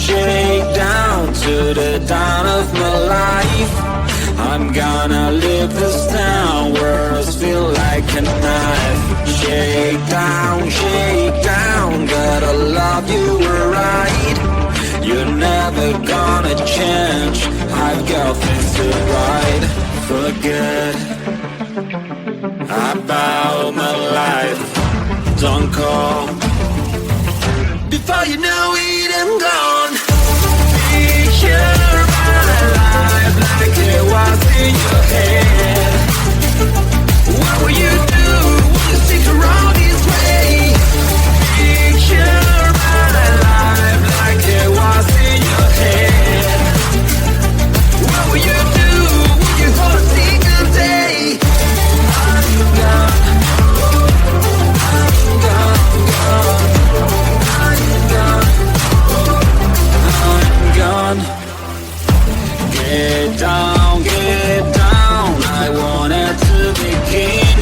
Shake down to the dawn of my life. I'm gonna leave this town, words feel like a knife. Shake down, gotta love you right. You're never gonna change, I've got things to write. Forget about my life, don't call. Before you know it, I'm gone. Picture my life like it was in your head. What will you do? Will you stick around this way? Picture my life like it was in your head. What will you do? Will you hold a single day? I'm gone. I'm gone. Get down, I wanted to begin.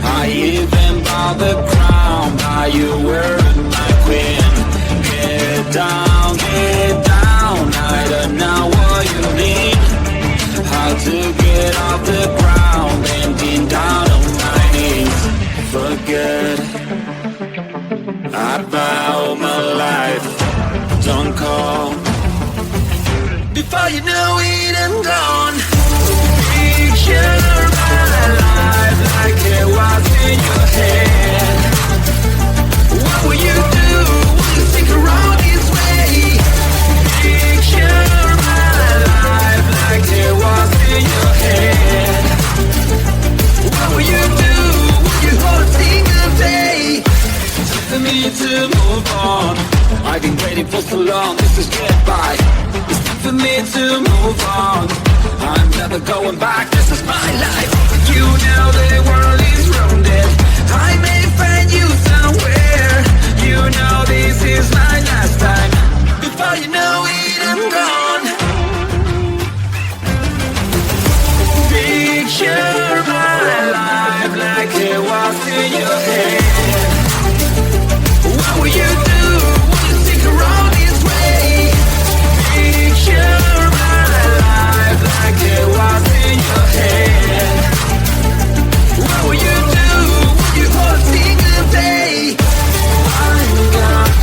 I even bought the crown, but you were my queen. Get down, I don't know what you mean. How to get off the ground, bending down on my knees. Forget about my life, don't call. Before you know it, I'm gone. Picture my life like it was in your head. What will you do? Will you stick around this way? Picture my life like it was in your head. What will you do? Will you hold a single day? For me to move on, I've been waiting for so long, this is goodbye. It's time for me to move on, I'm never going back, this is my life. You know the world is rounded, I may find you somewhere. You know this is my last time. Before you know it, I'm gone. Picture my life like it was in your head. What will you do? Will you stick around this way? Picture my life like it was in your head. What will you do? Will you hold a single day? I'm gone.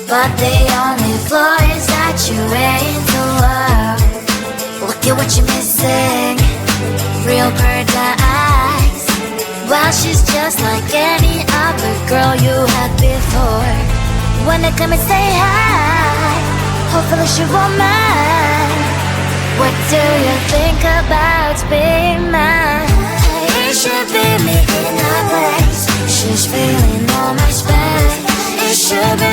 but the only flaw is that you ain't alone. Look at what you're missing, real bird eyes. Well, she's just like any other girl you had before. Wanna come and say hi, hopefully she won't mind. What do you think about being mine? It should be me in her place. She's feeling all my space. It should be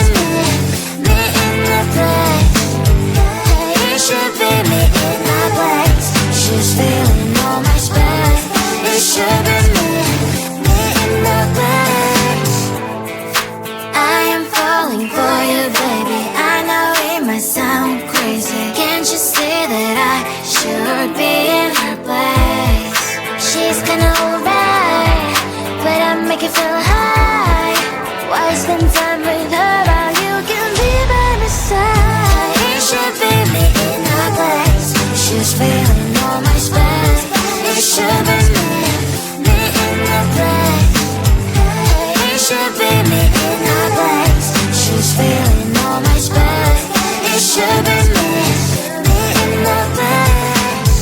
me in the place. It should be me in her place. She's feeling all my space. It should be me in the place. I am falling for you, baby. I know it might sound crazy. Can't you see that I should be in her place? She's kinda alright, but I make it feel high. Why spend time with her while you can be by my side? It should be me in her place. She's feeling all my space. It should be me in the place. It should be me in her place. She's feeling all my space. It should be me in the place.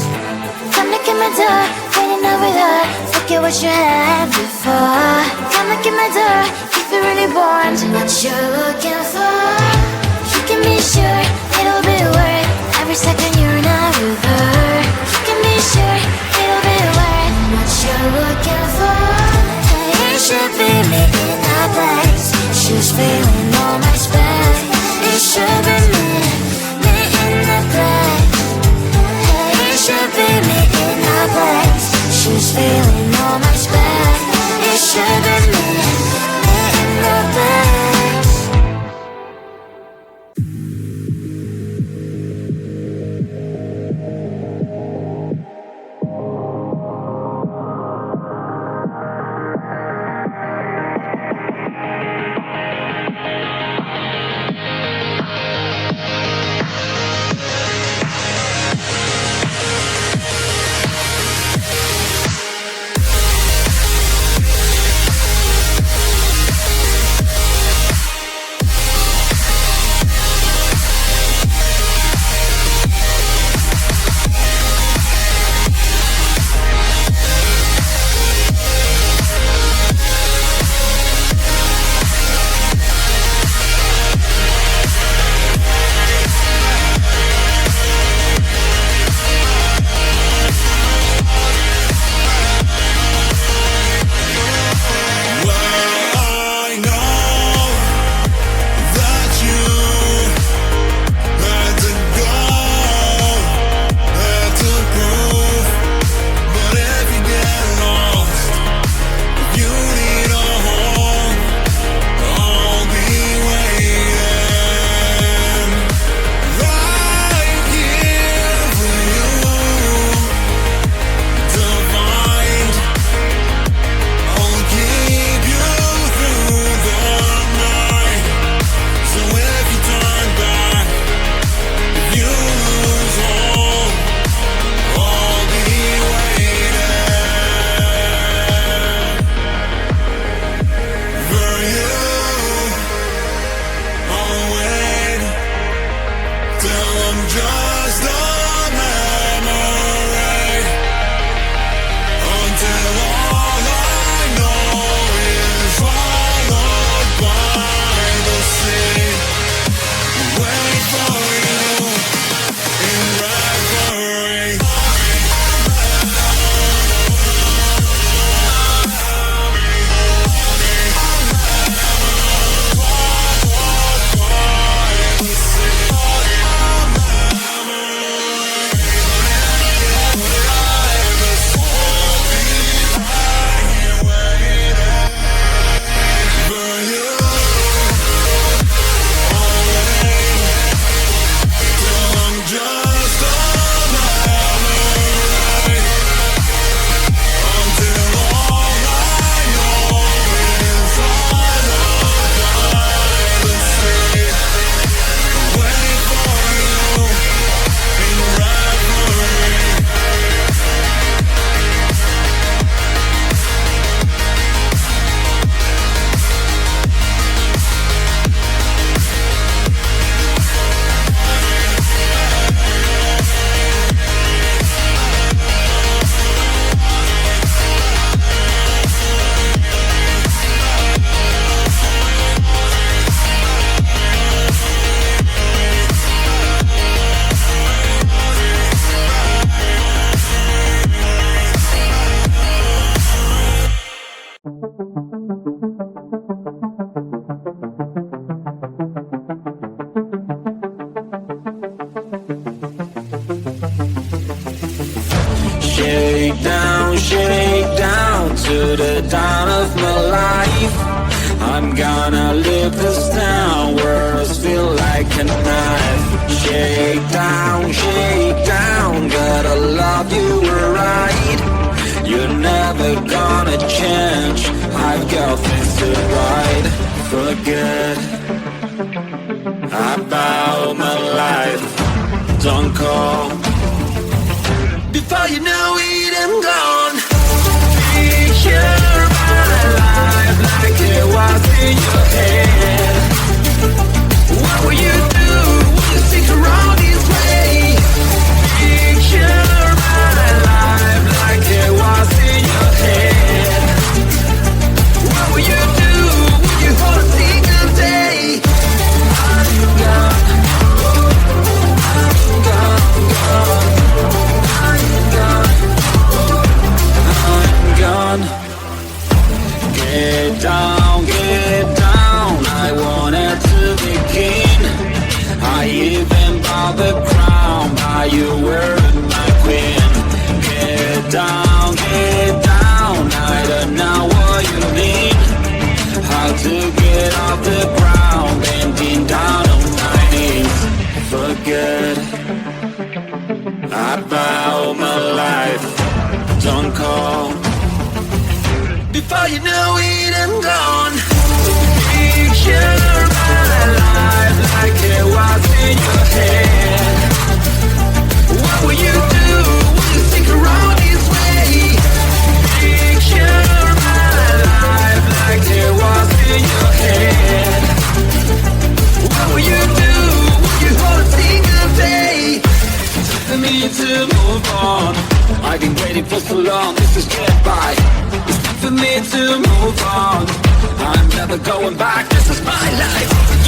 Come look at my door, falling over her. Forget what you had before. Come look at my door, if you really want what you're looking for. You can be sure it'll be worth every second you're not with her. You can be sure it'll be worth what you're looking for. It should be me in her place. She's feeling all my space. It should be me in the place. It should be me in her place. She's feeling all my space. It should be me in the place. shake down to the dawn of my life. I'm gonna live this down, words feel like a knife. Shake down, gotta love you right. You're never gonna change, I've got things to write. Forget about my life, don't call. Before you know it, I'm gone. Picture my life like it was in your head. What will you do when you stick around this way? Picture my life like it was in your head. What will you do when you hold a single day? I'm gone, I'm gone. Get down, I wanted to begin. I even bought the crown, but you weren't my queen. Get down, I don't know what you mean. How to get off the ground, bending down on my knees. Forget about my life, don't call. Before you know it, I'm gone. Picture my life like it was in your head. What will you do when you stick around this way? Picture my life like it was in your head. What will you do when you hold a single day? For me to move on, I've been waiting for so long, this is goodbye. It's time for me to move on, I'm never going back, this is my life.